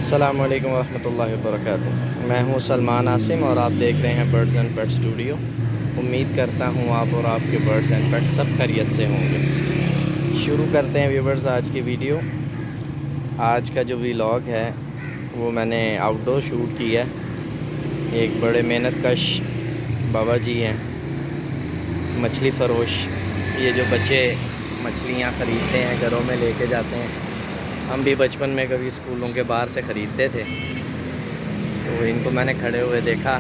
अस्सलामुअलैकुम वरहमतुल्लाहि वबरकातुहू। मैं हूं सलमान आसिम और आप देख रहे हैं बर्ड्स एंड पेट स्टूडियो। उम्मीद करता हूं आप और आपके बर्ड्स एंड पेट सब खैरियत से होंगे। शुरू करते हैं व्यूवर्स आज की वीडियो। आज का जो व्लॉग है वो मैंने आउटडोर शूट किया है। एक बड़े मेहनत कश बाबा जी हैं, मछली फ़रोश। ये जो बच्चे मछलियाँ ख़रीदते हैं, घरों में लेके जाते हैं, हम भी बचपन में कभी स्कूलों के बाहर से ख़रीदते थे। तो इनको मैंने खड़े हुए देखा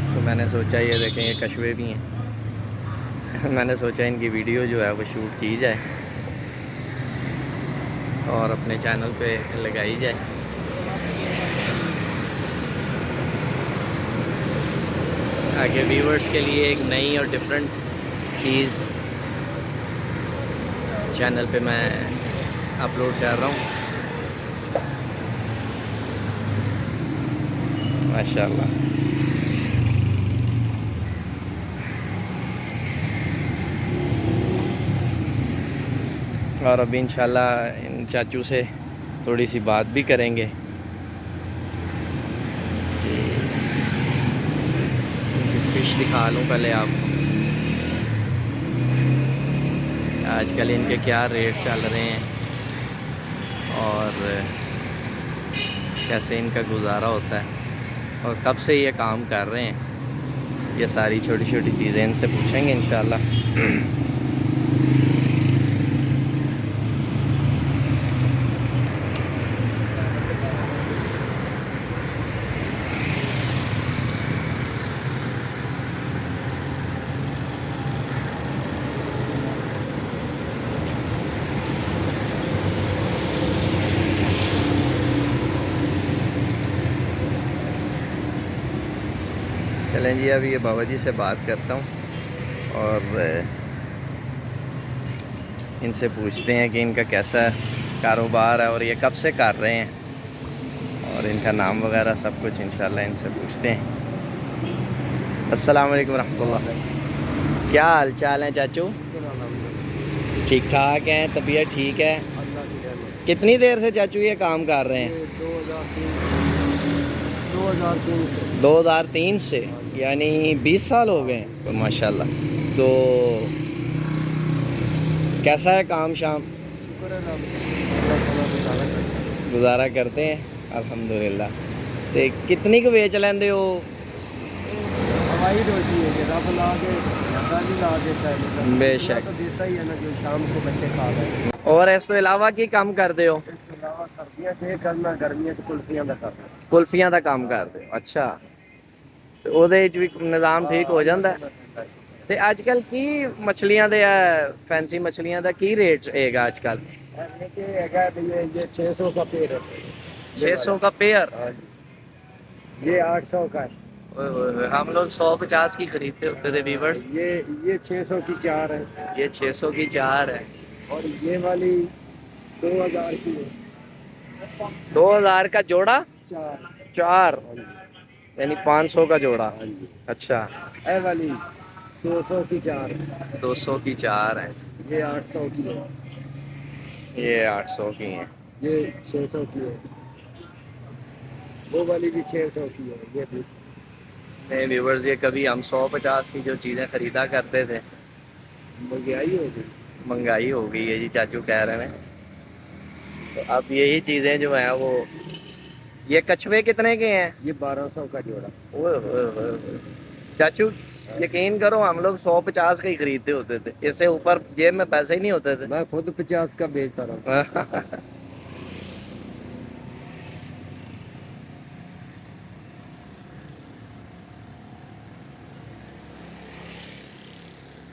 तो मैंने सोचा ये देखें ये कछुए भी हैं। मैंने सोचा इनकी वीडियो जो है वो शूट की जाए और अपने चैनल पे लगाई जाए। आगे व्यूवर्स के लिए एक नई और डिफरेंट चीज़ चैनल पे मैं अपलोड कर रहा हूँ। माशाल्लाह। और अभी इंशाल्लाह इन चाचू से थोड़ी सी बात भी करेंगे। फिश दिखा लूँ पहले आपको, आजकल इनके क्या रेट चल रहे हैं और कैसे इनका गुजारा होता है और कब से ये काम कर रहे हैं। ये सारी छोटी छोटी चीज़ें इनसे पूछेंगे इंशाल्लाह। चलें जी, अभी ये बाबा जी से बात करता हूँ और इनसे पूछते हैं कि इनका कैसा कारोबार है और ये कब से कर रहे हैं और इनका नाम वगैरह सब कुछ इंशाल्लाह इनसे पूछते हैं। अस्सलाम वालेकुम रहमतुल्लाह। क्या हाल चाल है चाचू? ठीक ठाक हैं, तबीयत ठीक है? कितनी देर से चाचू ये काम कर रहे हैं? 2003 से, यानी 20 साल हो गए हैं। तो माशाल्लाह। तो कैसा है काम शाम? गुजारा करते हैं अल्हम्दुलिल्लाह। तो कितनी को बेच लेंदे हो? हवाई रोजी है, रब ला के ज़्यादा नहीं ला देता है, मतलब बेशक। तो देता ही है ना जो शाम को बच्चे खा रहे हैं। और इस तो इलावा की काम करते हो? इसके अलावा सर्दियाँ से करना, गर्मियाँ से कुल्फियाँ में करना। कुल्फियां का काम करते हो? अच्छा। तो ਉਹਦੇ ਵਿੱਚ ਵੀ ਨਿਜ਼ਾਮ ठीक हो ਜਾਂਦਾ है। ਤੇ ਅੱਜ ਕੱਲ ਕੀ ਮੱਛਲੀਆਂ ਦੇ फैंसी मछलियां ਦਾ ਕੀ रेट ਹੈਗਾ ਅੱਜ ਕੱਲ? ये 600 का पेड़ है। 600 का पेयर? हाँ जी, ये 800 का है। ओए होए होए, हम लोग 150 की खरीदते होते थे व्यूवर्स। ये 600 की 4 है। ये 600 की 4 है। और ये वाली 2000 की है। 2000 का जोड़ा? 4। 4, हाँ जी। यानी 500 का जोड़ा। हाँ जी। अच्छा। ये वाली 200 की 4 है। 200 की 4 है। ये 800 की है। ये 800 की है। ये 600 की है। वो वाली भी 600 की है। ये भी नहीं व्यूवर्स, ये कभी हम 150 की जो चीज़ें ख़रीदा करते थे, महंगाई हो गई। महंगाई हो गई है जी, चाचू कह रहे हैं। तो अब यही चीज़ें जो हैं वो, ये कछुए कितने के हैं? ये 1200 का जोड़ा। ओए होए होए होए। चाचू यकीन करो, हम लोग 150 का ही खरीदते होते थे, इससे ऊपर जेब में पैसे ही नहीं होते थे। मैं खुद 50 का बेचता रहा।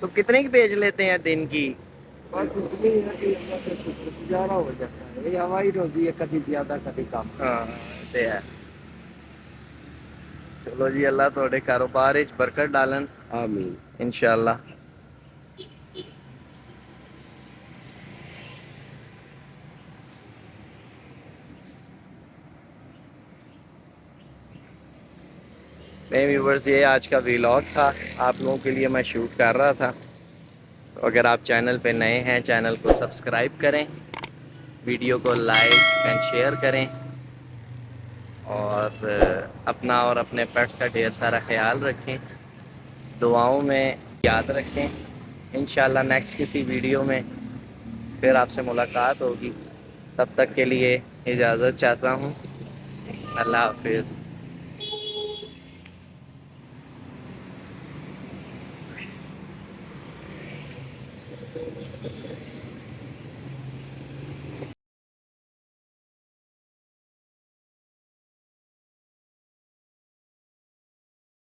तो कितने की बेच लेते हैं दिन की? बस इतनी है कि अल्लाह का शुक्र, गुजारा हो जाता है। ये हमारी रोजी है, कभी ज्यादा कभी कम। हाँ ते है। चलो जी, अल्लाह थोड़े कारोबार विच बरकत डालन आमीन। इंशाल्लाह। नहीं व्यूवर्स, ये आज का व्लॉग था, आप लोगों के लिए मैं शूट कर रहा था। तो अगर आप चैनल पे नए हैं, चैनल को सब्सक्राइब करें, वीडियो को लाइक एंड शेयर करें और अपना और अपने पेट्स का ढेर सारा ख्याल रखें, दुआओं में याद रखें। इंशाल्लाह नेक्स्ट किसी वीडियो में फिर आपसे मुलाकात होगी। तब तक के लिए इजाज़त चाहता हूँ। अल्लाह हाफिज़।